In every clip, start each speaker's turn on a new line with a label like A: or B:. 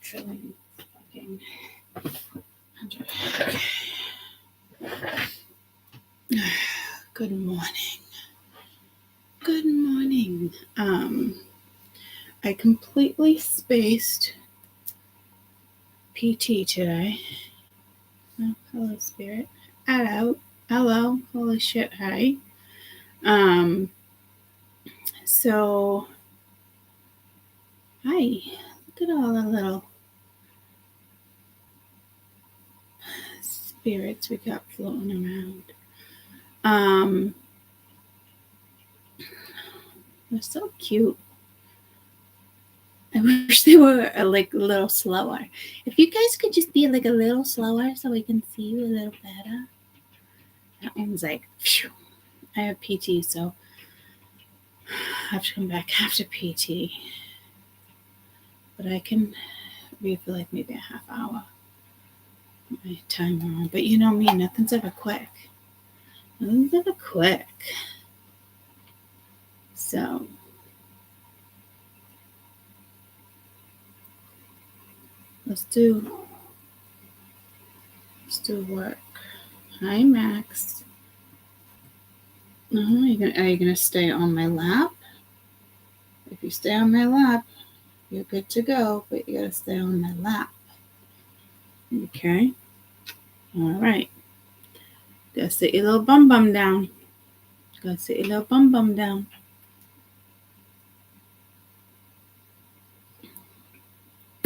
A: feeling fucking under. Good morning. Good morning. I completely spaced PT today. Oh, hello, Spirit. Hello. Holy shit, hi. So, hi. Look at all the little spirits we got floating around. They're so cute. I wish they were like a little slower. If you guys could just be like a little slower so we can see you a little better. That one's like, phew. I have PT, so I have to come back after PT. But I can read for like maybe a half hour. My timer on. But you know me, nothing's ever quick. Nothing's ever quick. So let's do work. Hi, Max. Are you gonna stay on my lap? If you stay on my lap, you're good to go, but you gotta stay on my lap. Okay? Alright. Gotta sit your little bum down. My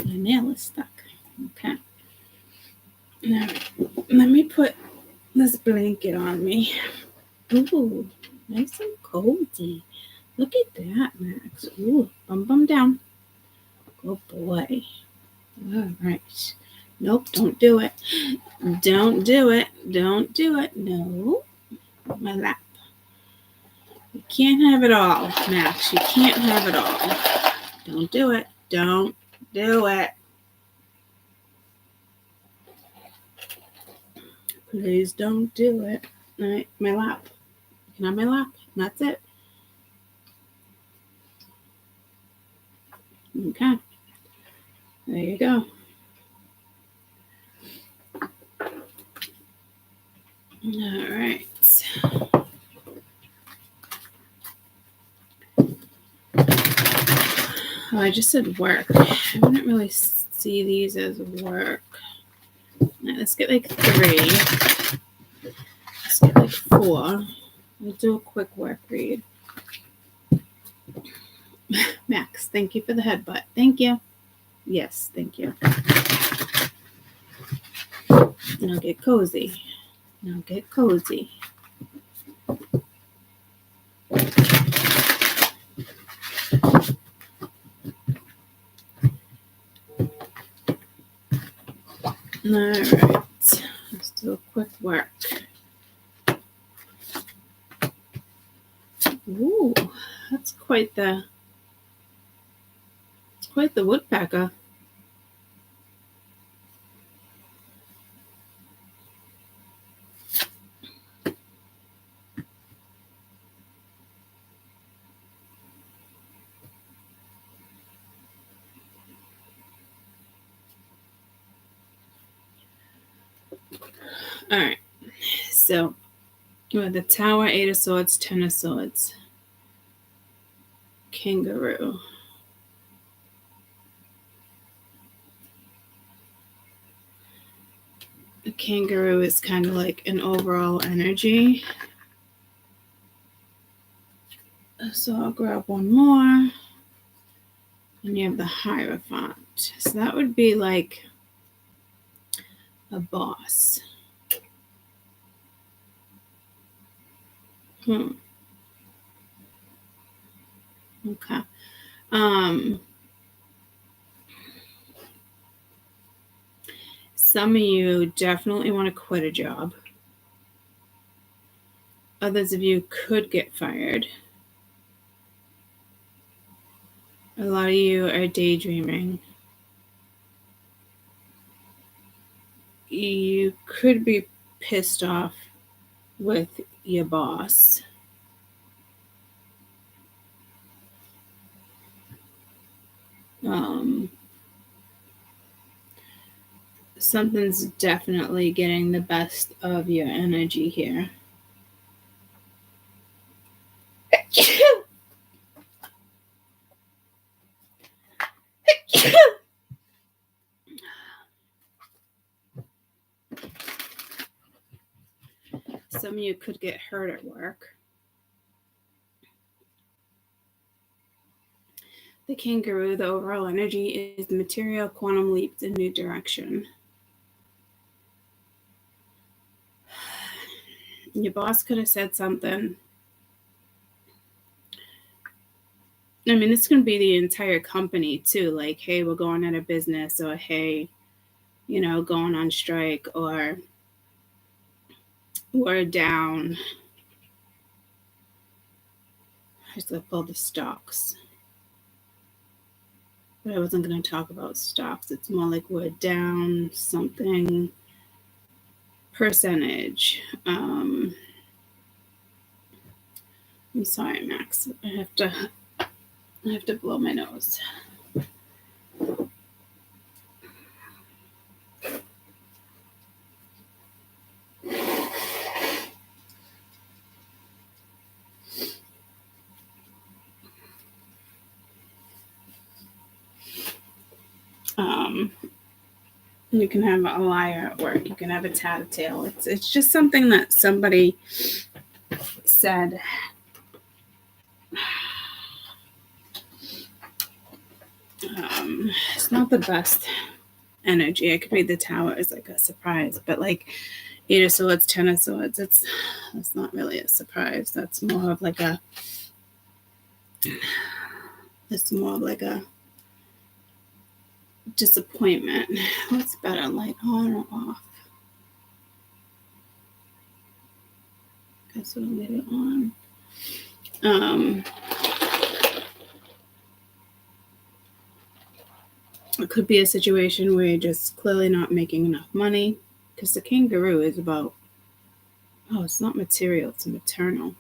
A: nail is stuck. Okay. Now, let me put this blanket on me. Ooh, nice and cozy. Look at that, Max. Ooh, bum down. Good boy. All right. Nope, don't do it. Don't do it. No. My lap. You can't have it all, Max. You can't have it all. Don't do it. Don't do it. Please don't do it. All right, my lap. You can have my lap. That's it. Okay. There you go. All right. Oh, I just said work. I wouldn't really see these as work. Right, let's get like 3. Let's get like 4. We'll do a quick work read. Max, thank you for the headbutt. Thank you. Yes, thank you. Now get cozy. All right, let's do a quick work. Ooh, that's quite the woodpecker. All right, so the Tower, 8 of Swords, 10 of Swords, Kangaroo. The Kangaroo is kind of like an overall energy. So I'll grab one more. And you have the Hierophant. So that would be like a boss. Okay. Some of you definitely want to quit a job. Others of you could get fired. A lot of you are daydreaming. You could be pissed off with your boss. Something's definitely getting the best of your energy here. Some of you could get hurt at work. The kangaroo, the overall energy is material quantum leaps in new direction. Your boss could have said something. I mean, this can be the entire company too. Like, hey, we're going out of business, or hey, going on strike, or we're down. I just gotta pull the stocks. But I wasn't going to talk about stocks. It's more like we're down something percentage. I'm sorry, Max. I have to blow my nose. You can have a liar at work. You can have a tattletale. It's just something that somebody said. It's not the best energy. I could read the Tower as like a surprise, but like 8 of Swords, 10 of Swords, that's not really a surprise. That's more of like a disappointment. What's better, light on or off? Guess we'll leave it on. It could be a situation where you're just clearly not making enough money, because the kangaroo is about, it's not material, it's maternal.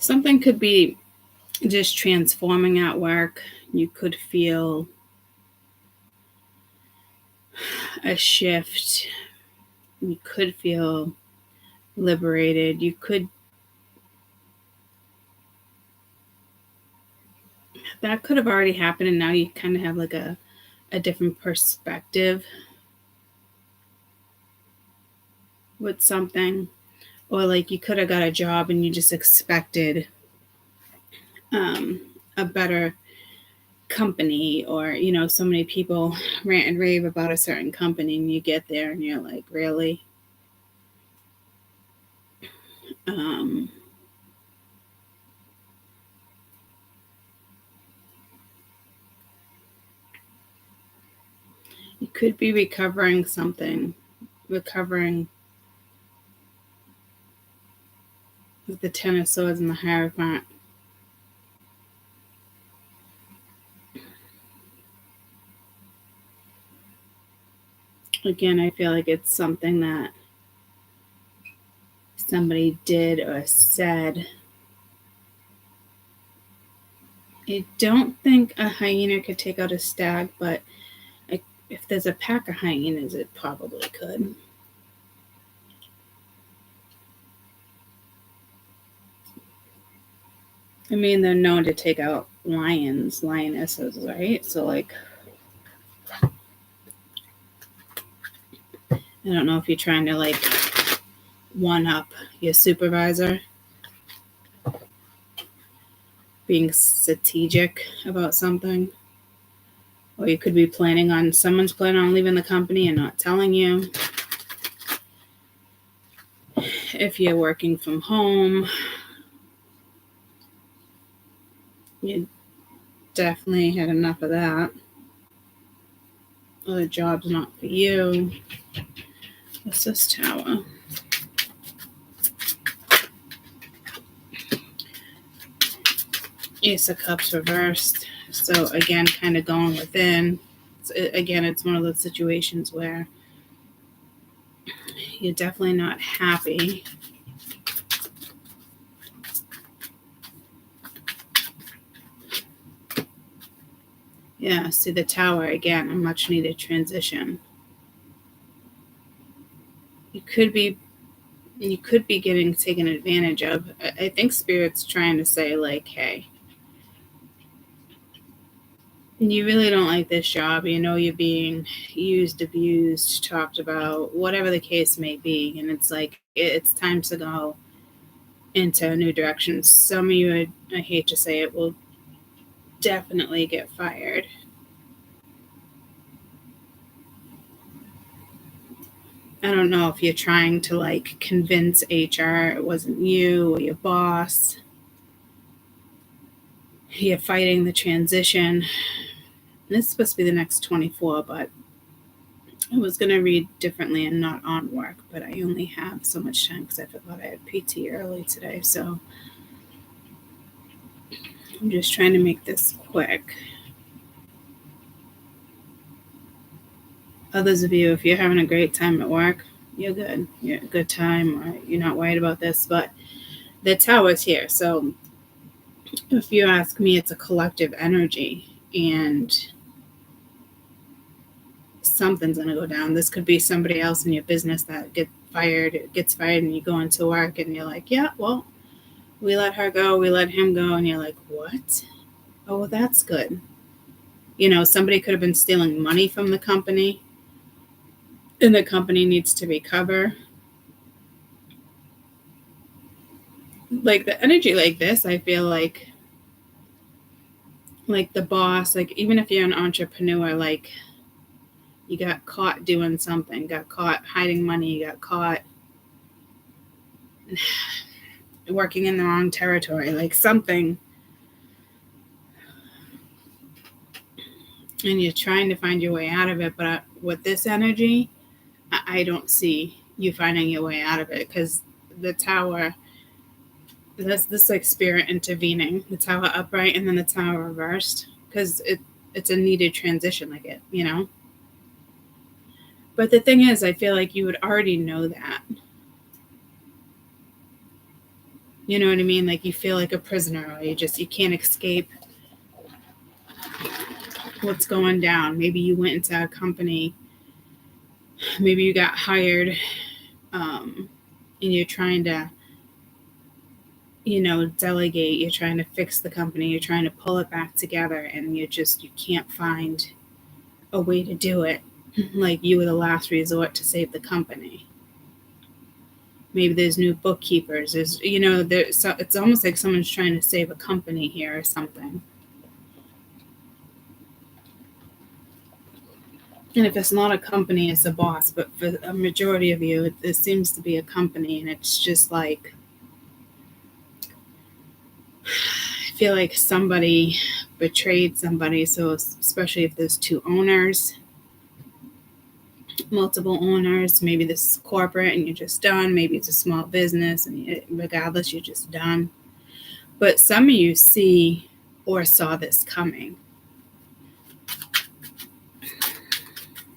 A: Something could be just transforming at work. You could feel a shift. You could feel liberated. That could have already happened, and now you kind of have like a different perspective with something. Or like you could have got a job and you just expected a better company, or so many people rant and rave about a certain company, and you get there and you're like, really? You could be recovering something, with the 10 of Swords and the Hierophant. Again, I feel like it's something that somebody did or said. I don't think a hyena could take out a stag, but if there's a pack of hyenas, it probably could. I mean, they're known to take out lions, lionesses, right? So, like, I don't know if you're trying to, like, one-up your supervisor, being strategic about something. Or you could be someone's planning on leaving the company and not telling you. If you're working from home, you definitely had enough of that. Or the job's not for you. What's this Tower? Ace of Cups reversed. So again, kind of going within. Again, it's one of those situations where you're definitely not happy. Yeah, see the Tower again, a much needed transition. You could be getting taken advantage of. I think Spirit's trying to say, like, hey, you really don't like this job. You know you're being used, abused, talked about, whatever the case may be. And it's like, it's time to go into a new direction. Some of you, I hate to say it, will definitely get fired. I don't know if you're trying to, like, convince HR it wasn't you or your boss. You're fighting the transition. This is supposed to be the next 24, but I was going to read differently and not on work, but I only have so much time because I forgot I had PT early today. So I'm just trying to make this quick. Others of you, if you're having a great time at work, you're good. You're a good time, or you're not worried about this, but the Tower's here. So if you ask me, it's a collective energy, and something's going to go down. This could be somebody else in your business that gets fired, and you go into work and you're like, yeah, well, we let her go, we let him go, and you're like, what? Oh, well, that's good. You know, somebody could have been stealing money from the company, and the company needs to recover. Like, the energy like this, I feel like the boss, like, even if you're an entrepreneur, like, you got caught doing something, got caught hiding money, got caught working in the wrong territory, like something, and you're trying to find your way out of it. But with this energy, I don't see you finding your way out of it, because the Tower, that's this, like, Spirit intervening, the Tower upright and then the Tower reversed, because it's a needed transition, like, it, you know. But the thing is, I feel like you would already know that. You know what I mean? Like, you feel like a prisoner, or you can't escape what's going down. Maybe you went into a company, maybe you got hired, and you're trying to, you know, delegate, you're trying to fix the company, you're trying to pull it back together, and you can't find a way to do it. Like, you were the last resort to save the company. Maybe there's new bookkeepers, there's, you know, it's almost like someone's trying to save a company here or something. And if it's not a company, it's a boss. But for a majority of you, it seems to be a company, and it's just like, I feel like somebody betrayed somebody. So especially if there's two owners, multiple owners, maybe this is corporate and you're just done. Maybe it's a small business, and regardless, you're just done. But some of you see or saw this coming.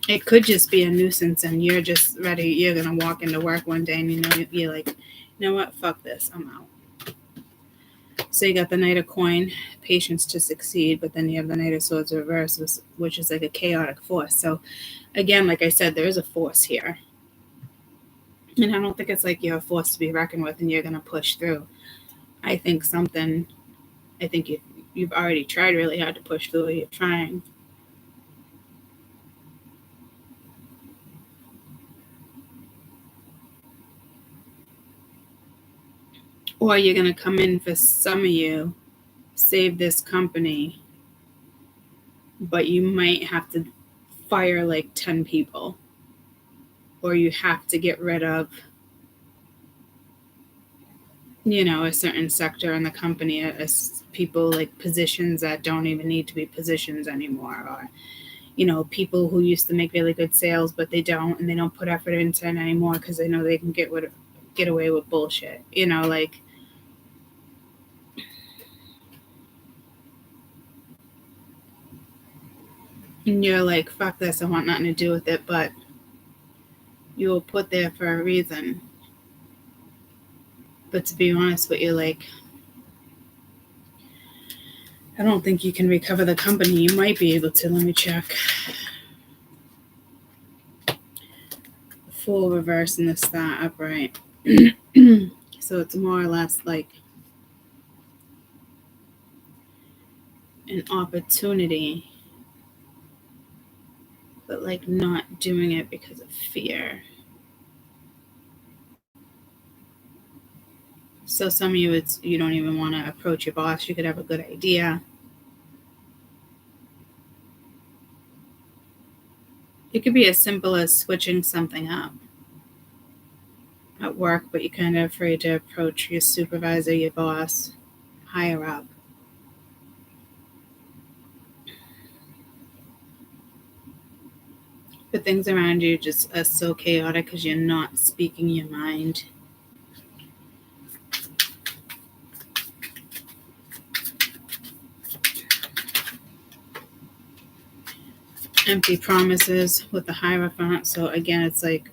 A: It could just be a nuisance, and you're just ready. You're going to walk into work one day and you're like, you know what? Fuck this. I'm out. So you got the Knight of Coin, patience to succeed, but then you have the Knight of Swords reverse, which is like a chaotic force. So again, like I said, there is a force here. And I don't think it's like you're a force to be reckoned with and you're going to push through. I think you've already tried really hard to push through, or you're trying. Or you're going to come in, for some of you, save this company, but you might have to fire like 10 people, or you have to get rid of, you know, a certain sector in the company, as people, like, positions that don't even need to be positions anymore, or, you know, people who used to make really good sales, but they don't, and they don't put effort into it anymore because they know they can get away with bullshit, you know, like. And you're like, fuck this, I want nothing to do with it, but you will put there for a reason. But to be honest with you, like, I don't think you can recover the company. You might be able to. Let me check. Full reverse and the star upright. So it's more or less like an opportunity, but like not doing it because of fear. So some of you, you don't even want to approach your boss. You could have a good idea. It could be as simple as switching something up at work, but you're kind of afraid to approach your supervisor, your boss, higher up. But things around you just are so chaotic because you're not speaking your mind. Empty promises with the Hierophant. So again, it's like,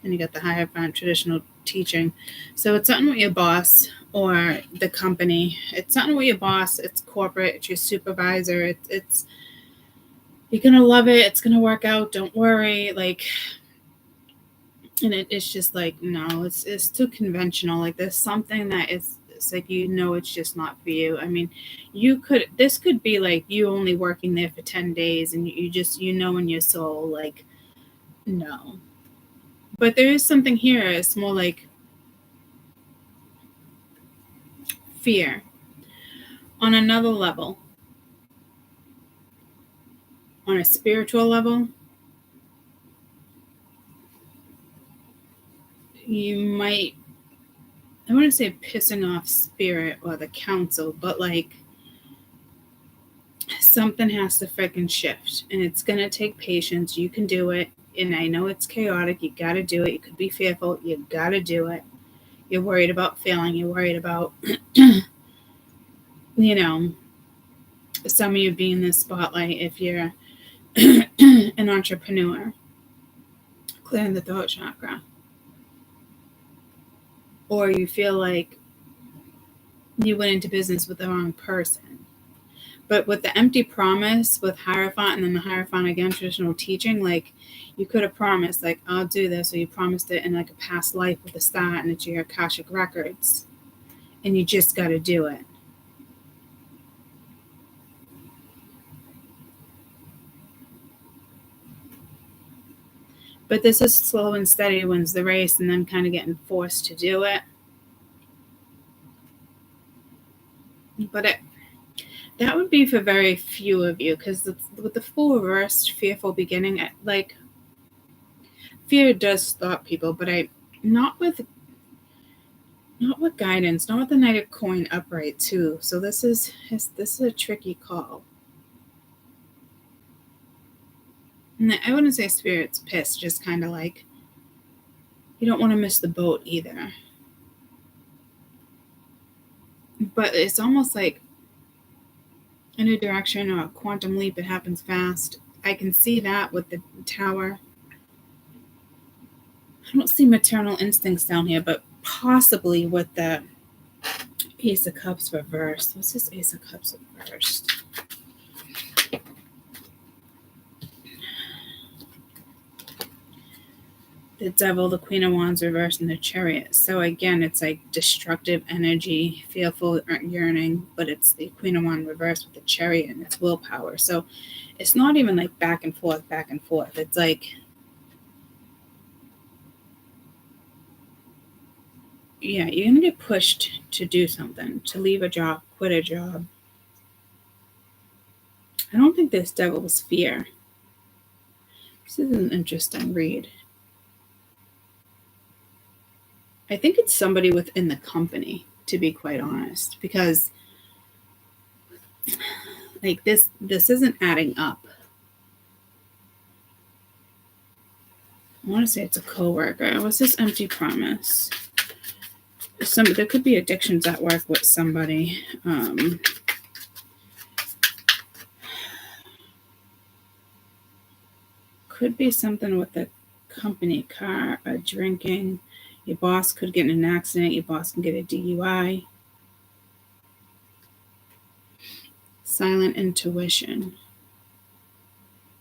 A: and you got the Hierophant, traditional teaching. So it's something with your boss or the company. It's something with your boss. It's corporate. It's your supervisor. It's you're gonna love it. It's gonna work out. Don't worry. Like, and it's just like, no, it's too conventional. Like there's something that it's like, it's just not for you. I mean, this could be like you only working there for 10 days and you just, in your soul, like, no. But there is something here. It's more like fear. On another level, on a spiritual level, you might, I wouldn't say pissing off spirit or the council, but like something has to freaking shift, and it's going to take patience. You can do it. And I know it's chaotic. You got to do it. You could be fearful. You got to do it. You're worried about failing. You're worried about, some of you being in the spotlight if you're an entrepreneur, clearing the throat chakra. Or you feel like you went into business with the wrong person. But with the empty promise, with Hierophant and then the Hierophant again, traditional teaching, like you could have promised, like, I'll do this, or you promised it in like a past life with the star and it's your Akashic records. And you just got to do it. But this is slow and steady wins the race, and then kind of getting forced to do it. But that would be for very few of you, because with the full reversed fearful beginning, like fear does stop people, but not with guidance, not with the Knight of Coin upright too. So this is a tricky call. And I wouldn't say spirit's pissed, just kind of like you don't want to miss the boat either. But it's almost like a new direction or a quantum leap. It happens fast. I can see that with the Tower. I don't see maternal instincts down here, but possibly with the Ace of Cups reversed. What's this Ace of Cups reversed? The Devil, the Queen of Wands reversed, and the Chariot. So again, it's like destructive energy, fearful yearning, but it's the Queen of Wands reversed with the Chariot, and it's willpower. So it's not even like back and forth. It's like, yeah, you're going to get pushed to do something, to leave a job, quit a job. I don't think this Devil was fear. This is an interesting read. I think it's somebody within the company, to be quite honest, because like this isn't adding up. I want to say it's a coworker. What's this empty promise? There could be addictions at work with somebody. Could be something with the company car, or drinking. Your boss could get in an accident. Your boss can get a DUI. silent intuition.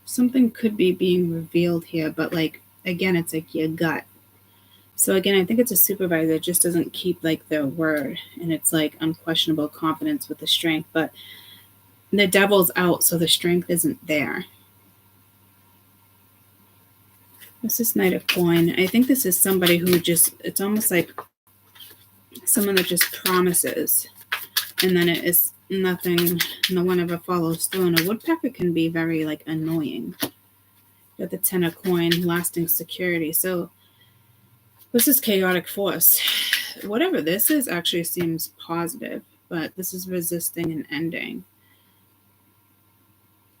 A: Something could be being revealed here, but like, again, it's like your gut. So again, I think it's a supervisor that just doesn't keep like their word, and it's like unquestionable confidence with the strength, but the devil's out, so the strength isn't there. This is Knight of Coin. I think this is somebody who just, it's almost like someone that just promises, and then it is nothing, no one ever follows through. And a woodpecker can be very like annoying. You got the 10 of Coin, lasting security. So this is chaotic force. Whatever this is actually seems positive, but this is resisting and ending.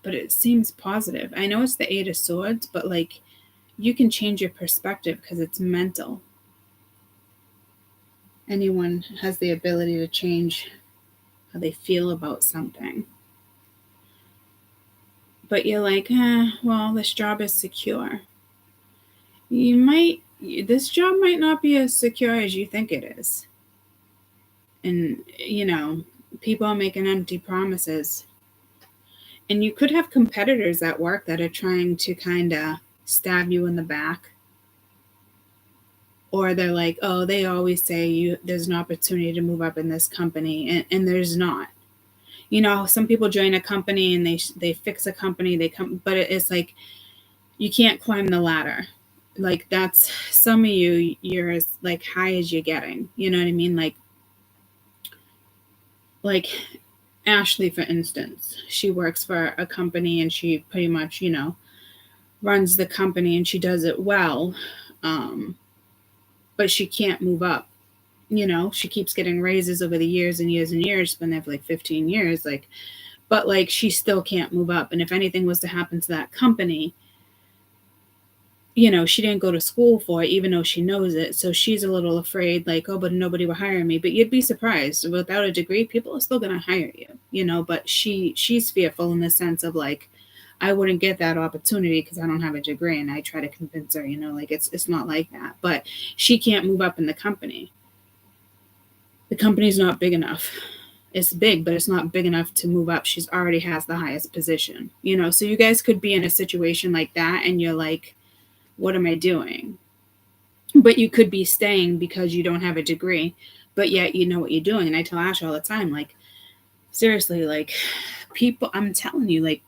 A: But it seems positive. I know it's the 8 of Swords, but like you can change your perspective because it's mental. Anyone has the ability to change how they feel about something. But you're like, well, this job is secure. This job might not be as secure as you think it is. And, people are making empty promises. And you could have competitors at work that are trying to kind of stab you in the back. Or they're like, oh, they always say there's an opportunity to move up in this company, and there's not. Some people join a company and they fix a company, but it's like you can't climb the ladder. Like that's some of you're as like high as you're getting. You know what I mean? Like Ashley, for instance, she works for a company and she pretty much, runs the company and she does it well. But she can't move up. She keeps getting raises over the years and years and years. Been there for like 15 years. But like she still can't move up. And if anything was to happen to that company, she didn't go to school for it, even though she knows it. So she's a little afraid, like, oh, but nobody will hire me. But you'd be surprised. Without a degree, people are still going to hire you, but she's fearful in the sense of like, I wouldn't get that opportunity because I don't have a degree. And I try to convince her, like it's not like that. But she can't move up in the company. The company's not big enough. It's big, but it's not big enough to move up. She's already has the highest position, so you guys could be in a situation like that. And you're like, what am I doing? But you could be staying because you don't have a degree, but yet you know what you're doing. And I tell Ash all the time, like, seriously, like people, I'm telling you, like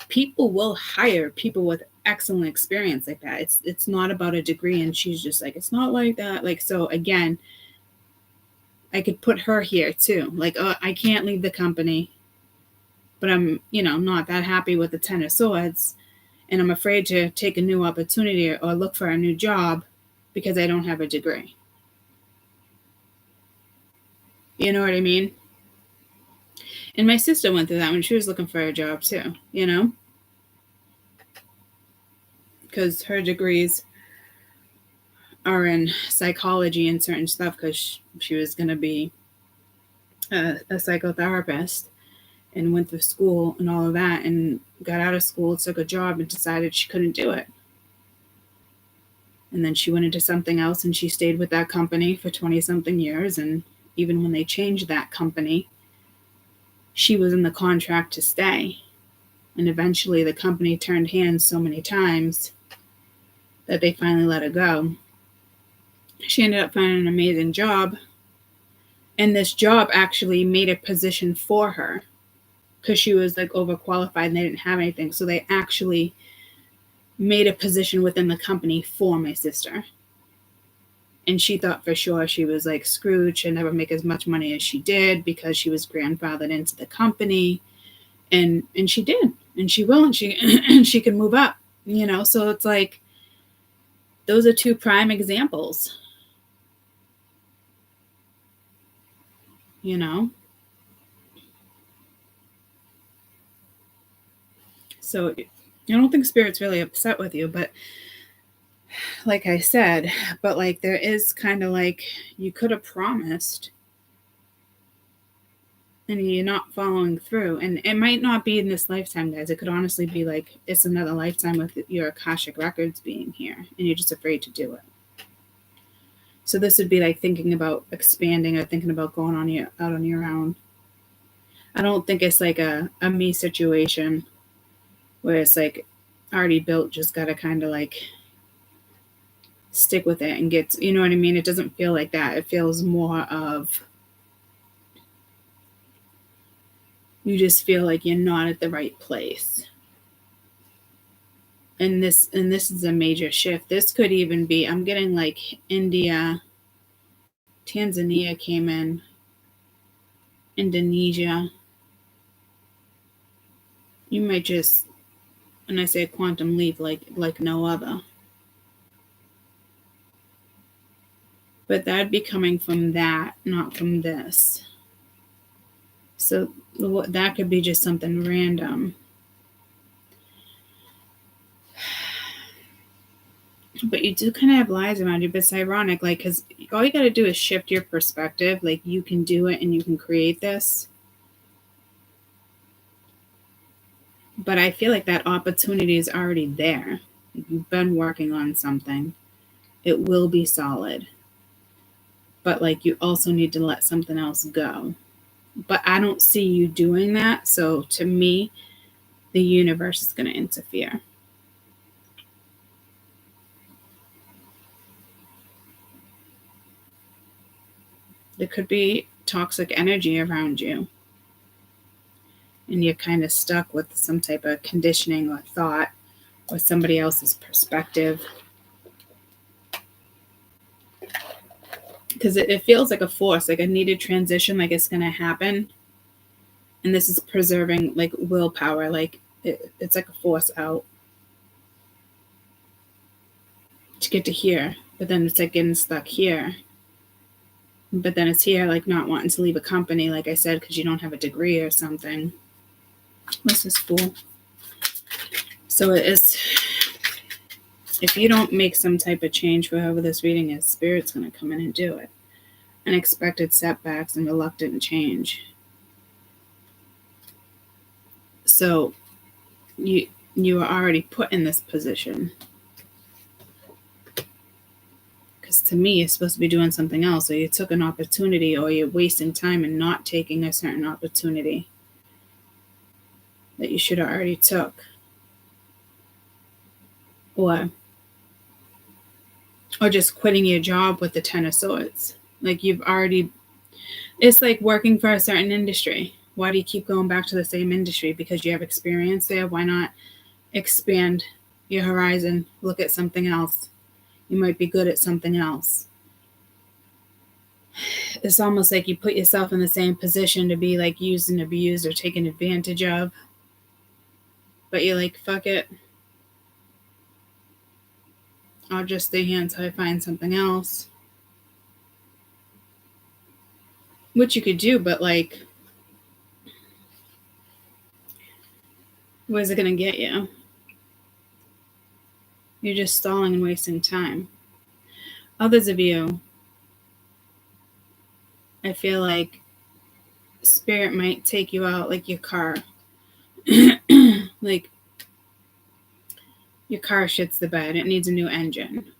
A: people will hire people with excellent experience like that. It's not about a degree. And she's just like, it's not like that. Like, so again, I could put her here too. Like, oh, I can't leave the company, but I'm, not that happy with the 10 of Swords. And I'm afraid to take a new opportunity or look for a new job because I don't have a degree. You know what I mean? And my sister went through that when she was looking for a job too, because her degrees are in psychology and certain stuff because she was going to be a psychotherapist and went through school and all of that and got out of school, took a job and decided she couldn't do it. And then she went into something else and she stayed with that company for 20 something years. And even when they changed that company, she was in the contract to stay. And eventually the company turned hands so many times that they finally let her go. She ended up finding an amazing job. And this job actually made a position for her because she was like overqualified and they didn't have anything. So they actually made a position within the company for my sister. And she thought for sure she was like screwed. She'd never make as much money as she did because she was grandfathered into the company. And she did. And she will. And she can move up, So it's like, those are two prime examples. So I don't think Spirit's really upset with you, but like I said, but like there is kind of like you could have promised and you're not following through. And it might not be in this lifetime, guys. It could honestly be like it's another lifetime with your Akashic records being here and you're just afraid to do it. So this would be like thinking about expanding or thinking about going out on your own. I don't think it's like a me situation where it's like already built, just gotta kind of like stick with it and get, you know what I mean? It doesn't feel like that. It feels more of, you just feel like you're not at the right place. And this is a major shift. This could even be, I'm getting like India, Tanzania came in, Indonesia. You might just, when I say quantum leap, like no other. But that'd be coming from that, not from this. So that could be just something random. But you do kind of have lies around you, but it's ironic, like, because all you got to do is shift your perspective. Like, you can do it and you can create this. But I feel like that opportunity is already there. You've been working on something. It will be solid. But, like, you also need to let something else go. But I don't see you doing that. So, to me, the universe is going to interfere. There could be toxic energy around you. And you're kind of stuck with some type of conditioning or thought or somebody else's perspective. Because it feels like a force, like a needed transition, like it's going to happen. And this is preserving like willpower, like it's like a force out to get to here. But then it's like getting stuck here. But then it's here, like not wanting to leave a company, like I said, because you don't have a degree or something. What's this Fool? So it is, if you don't make some type of change for whoever this reading is, Spirit's going to come in and do it. Unexpected setbacks and reluctant change. So you are already put in this position. Because to me, you're supposed to be doing something else, or you took an opportunity, or you're wasting time and not taking a certain opportunity that you should have already took. Or just quitting your job with the Ten of Swords. Like you've already, it's like working for a certain industry. Why do you keep going back to the same industry? Because you have experience there. Why not expand your horizon? Look at something else. You might be good at something else. It's almost like you put yourself in the same position to be like used and abused or taken advantage of. But you're like, fuck it. I'll just stay here until I find something else. Which you could do, but like, where's it going to get you? You're just stalling and wasting time. Others of you, I feel like Spirit might take you out like your car. Like your car shits the bed. It needs a new engine.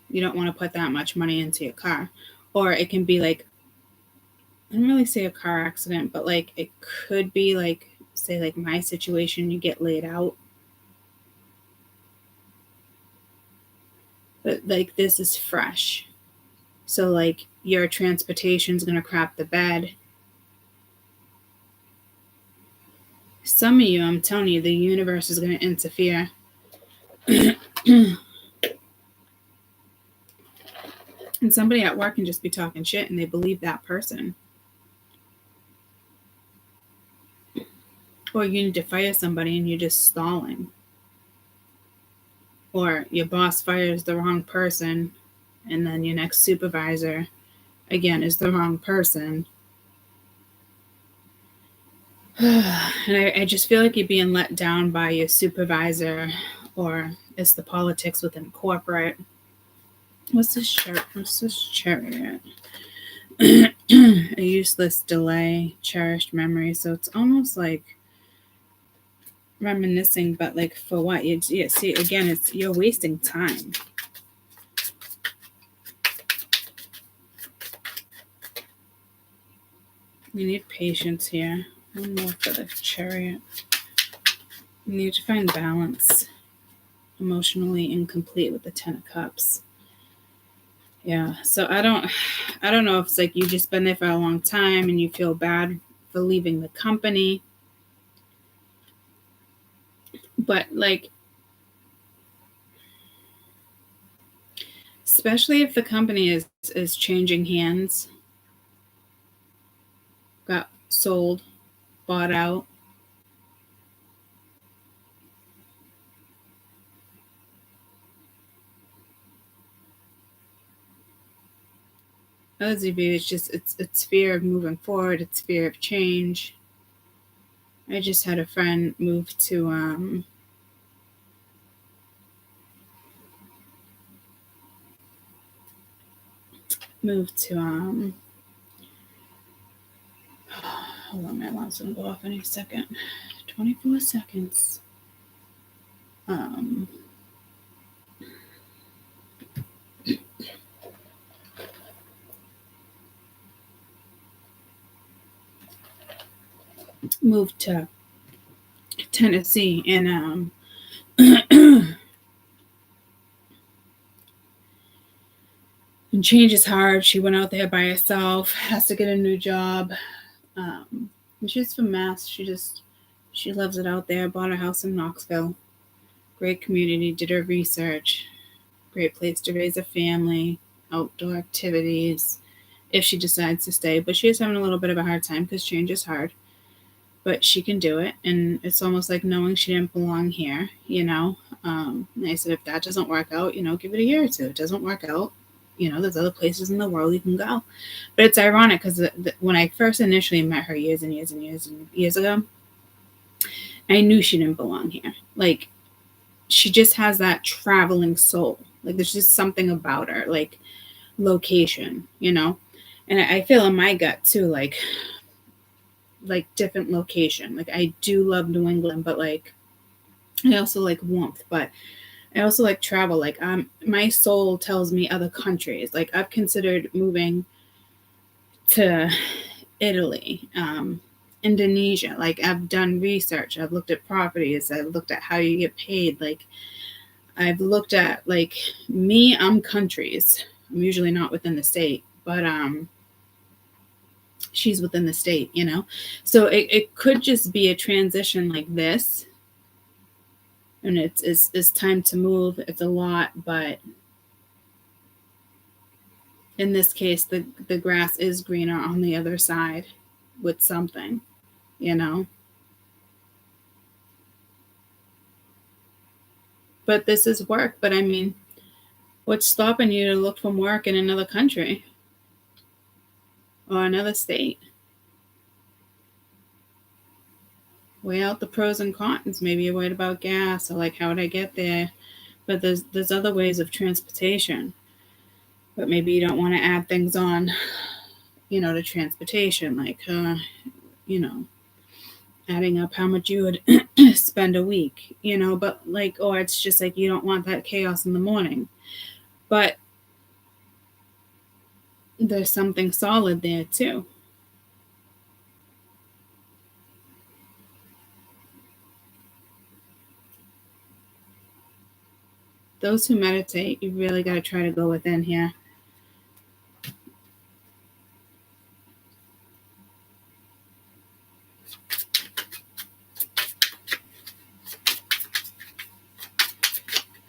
A: You don't want to put that much money into your car. Or it can be like, I don't really say a car accident, but like it could be like, say like my situation, you get laid out. But like this is fresh. So like your transportation's going to crap the bed. Some of you, I'm telling you, the universe is going to interfere. And somebody at work can just be talking shit and they believe that person. Or you need to fire somebody and you're just stalling. Or your boss fires the wrong person and then your next supervisor, again, is the wrong person. And I just feel like you're being let down by your supervisor, or it's the politics within corporate. What's this chariot? A useless delay, cherished memory. So it's almost like reminiscing, but like for what? See, again, it's you're wasting time. You need patience here. One more for the Chariot. You need to find balance. Emotionally incomplete with the Ten of Cups. Yeah, so I don't know if it's like you've just been there for a long time and you feel bad for leaving the company. But like, especially if the company is changing hands, got sold, bought out. LZB, it's just it's fear of moving forward, it's fear of change. I just had a friend move to hold on, my alarm's gonna go off any second. 24 seconds. Moved to Tennessee and and change is hard. She went out there by herself, has to get a new job. And she's from Mass. She loves it out there. Bought a house in Knoxville. Great community, did her research. Great place to raise a family, outdoor activities, if she decides to stay. But she is having a little bit of a hard time because change is hard. But she can do it. And it's almost like knowing she didn't belong here, you know. And I said, if that doesn't work out, you know, give it a year or two. It doesn't work out. You know, there's other places in the world you can go. But it's ironic because when I first initially met her years and years and years and years ago, I knew she didn't belong here. Like, she just has that traveling soul. Like, there's just something about her, like location, you know. And I feel in my gut too, like different location. Like, I do love New England, but like I also like warmth, but I also like travel. Like, my soul tells me other countries. Like, I've considered moving to Italy, Indonesia. Like, I've done research. I've looked at properties. I've looked at how you get paid. Like, I've looked at, like, I'm countries. I'm usually not within the state, but she's within the state, you know? So it could just be a transition like this. And it's time to move. It's a lot, but in this case, the grass is greener on the other side with something, you know? But this is work. But I mean, what's stopping you to look for work in another country or another state? Weigh out the pros and cons. Maybe you're worried about gas or like, how would I get there? But there's other ways of transportation. But maybe you don't want to add things on, you know, to transportation, like, you know, adding up how much you would spend a week, you know, but like, or it's just like you don't want that chaos in the morning. But there's something solid there too. Those who meditate, you really got to try to go within here.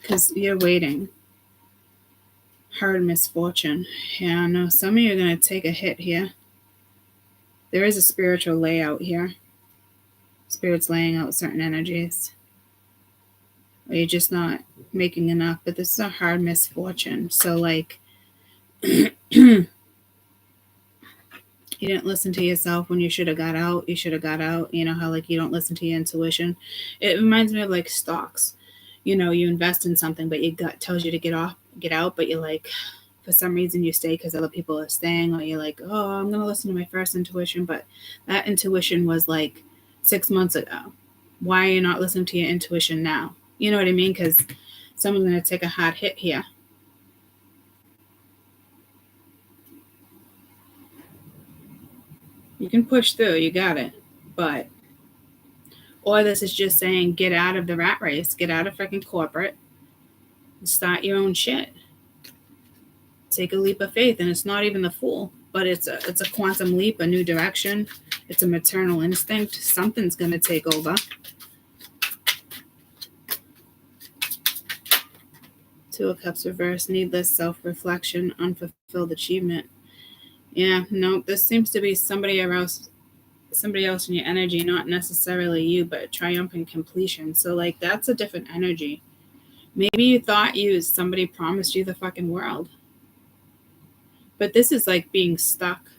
A: Because you're waiting. Hard misfortune. Yeah, I know some of you are going to take a hit here. There is a spiritual layout here. Spirit's laying out certain energies. Or you're just not making enough. But this is a hard misfortune. So, like, you didn't listen to yourself when you should have got out. You should have got out. You know how, like, you don't listen to your intuition. It reminds me of, like, stocks. You know, you invest in something, but your gut tells you to get out, but you're like, for some reason you stay because other people are staying, or you're like, oh, I'm going to listen to my first intuition, but that intuition was like 6 months ago. Why are you not listening to your intuition now? You know what I mean? Because someone's going to take a hard hit here. You can push through, you got it. But, or this is just saying, get out of the rat race, get out of freaking corporate, and start your own shit. Take a leap of faith, and it's not even the Fool, but it's a quantum leap, a new direction. It's a maternal instinct. Something's going to take over. Two of Cups reverse, needless self-reflection, unfulfilled achievement. Yeah, no, this seems to be somebody else in your energy, not necessarily you, but triumphant completion. So, like, that's a different energy. Maybe you thought somebody promised you the fucking world. But this is like being stuck.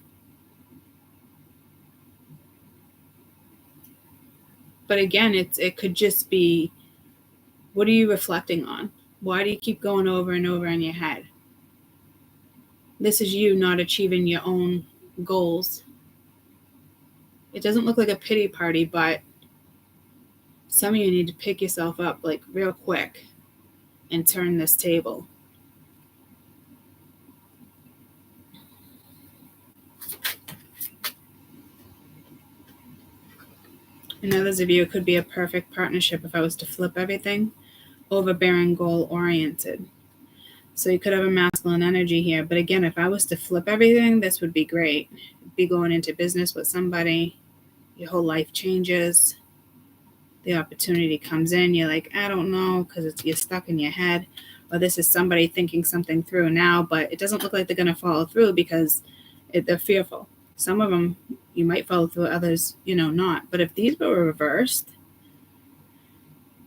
A: But again, it could just be, what are you reflecting on? Why do you keep going over and over in your head? This is you not achieving your own goals. It doesn't look like a pity party, but some of you need to pick yourself up like real quick and turn this table. And others of you, it could be a perfect partnership if I was to flip everything. Overbearing, goal-oriented. So you could have a masculine energy here. But again, if I was to flip everything, this would be great. Be going into business with somebody. Your whole life changes. The opportunity comes in. You're like, I don't know, because you're stuck in your head. Or this is somebody thinking something through now, but it doesn't look like they're going to follow through because they're fearful. Some of them, you might follow through, others, not. But if these were reversed,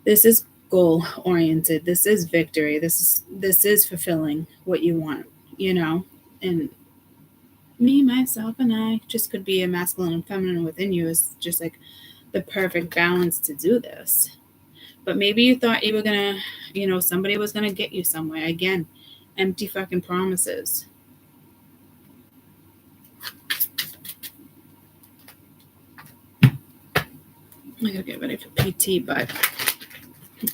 A: this is goal-oriented. This is victory. This is fulfilling what you want, And me, myself, and I just could be a masculine and feminine within you is just like the perfect balance to do this. But maybe you thought you were going to, somebody was going to get you somewhere. Again, empty fucking promises. I gotta get ready for PT, but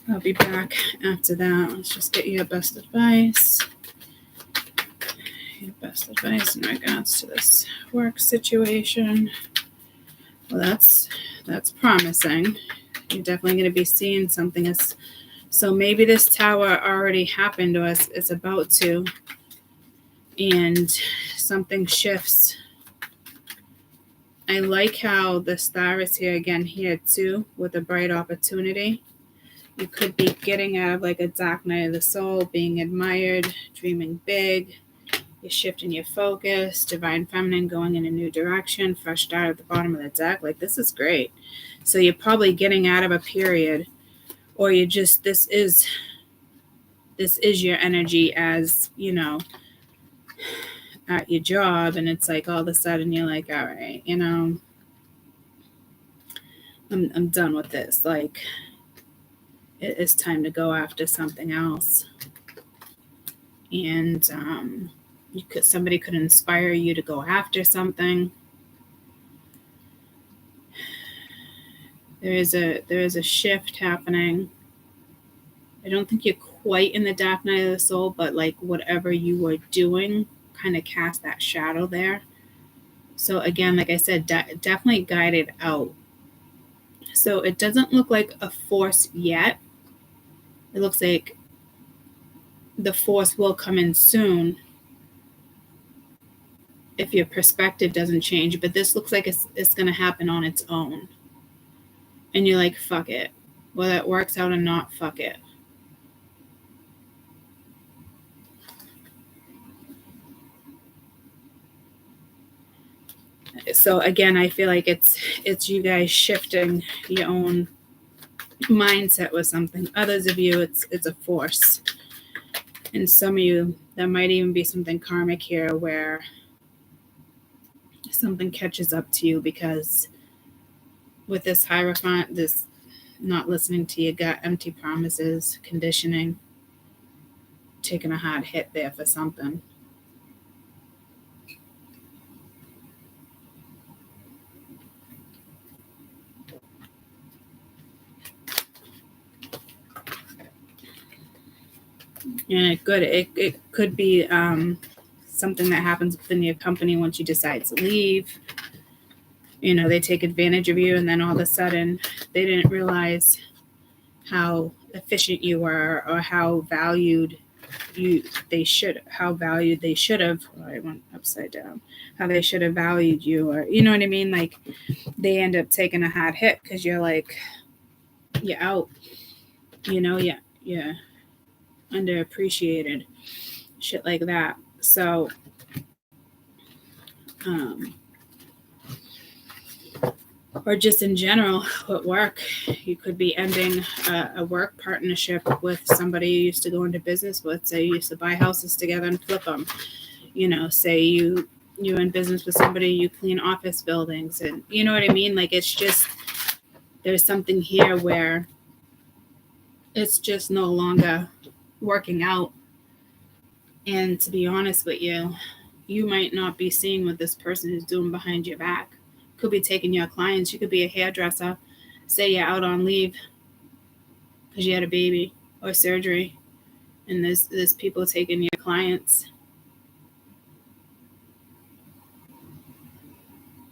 A: I'll be back after that. Let's just get your best advice. Your best advice in regards to this work situation. Well, that's promising. You're definitely going to be seeing something. So maybe this tower already happened or it's about to, and something shifts. I like how the star is here again here too with a bright opportunity. You could be getting out of like a dark night of the soul, being admired, dreaming big. You're shifting your focus, divine feminine going in a new direction, fresh start at the bottom of the deck. Like, this is great. So you're probably getting out of a period, or you just, this is your energy as, at your job, and it's like all of a sudden you're like, all right, I'm done with this. Like, it's time to go after something else. And somebody could inspire you to go after something. There is a shift happening. I don't think you're quite in the dark night of the soul, but like whatever you were doing kind of cast that shadow there. So again, like I said, definitely guided out. So it doesn't look like a force yet. It looks like the force will come in soon if your perspective doesn't change. But this looks like it's going to happen on its own. And you're like, fuck it. Whether it works out or not, fuck it. So again, I feel like it's you guys shifting your own mindset with something. Others of you, it's a force. And some of you, there might even be something karmic here where something catches up to you because with this Hierophant, this not listening to your gut, empty promises, conditioning, taking a hard hit there for something. And it could be something that happens within your company once you decide to leave. they take advantage of you, and then all of a sudden they didn't realize how efficient you were, or how valued they should have. I went upside down. How they should have valued you, or you know what I mean? Like, they end up taking a hard hit because you're like, you're out. Yeah, underappreciated, shit like that. So, or just in general at work, you could be ending a work partnership with somebody you used to go into business with. Say you used to buy houses together and flip them. Say you're in business with somebody, you clean office buildings, and you know what I mean? Like, it's just, there's something here where it's just no longer working out. And to be honest with you, you might not be seeing what this person is doing behind your back. Could be taking your clients. You could be a hairdresser. Say you're out on leave because you had a baby or surgery, and there's people taking your clients.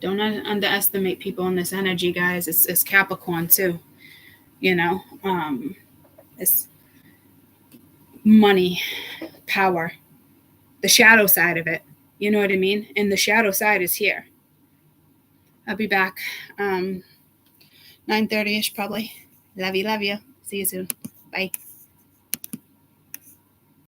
A: Don't underestimate people in this energy, guys. It's Capricorn too. It's money, power, the shadow side of it. You know what I mean? And the shadow side is here. I'll be back 9:30ish probably. Love you. See you soon. Bye.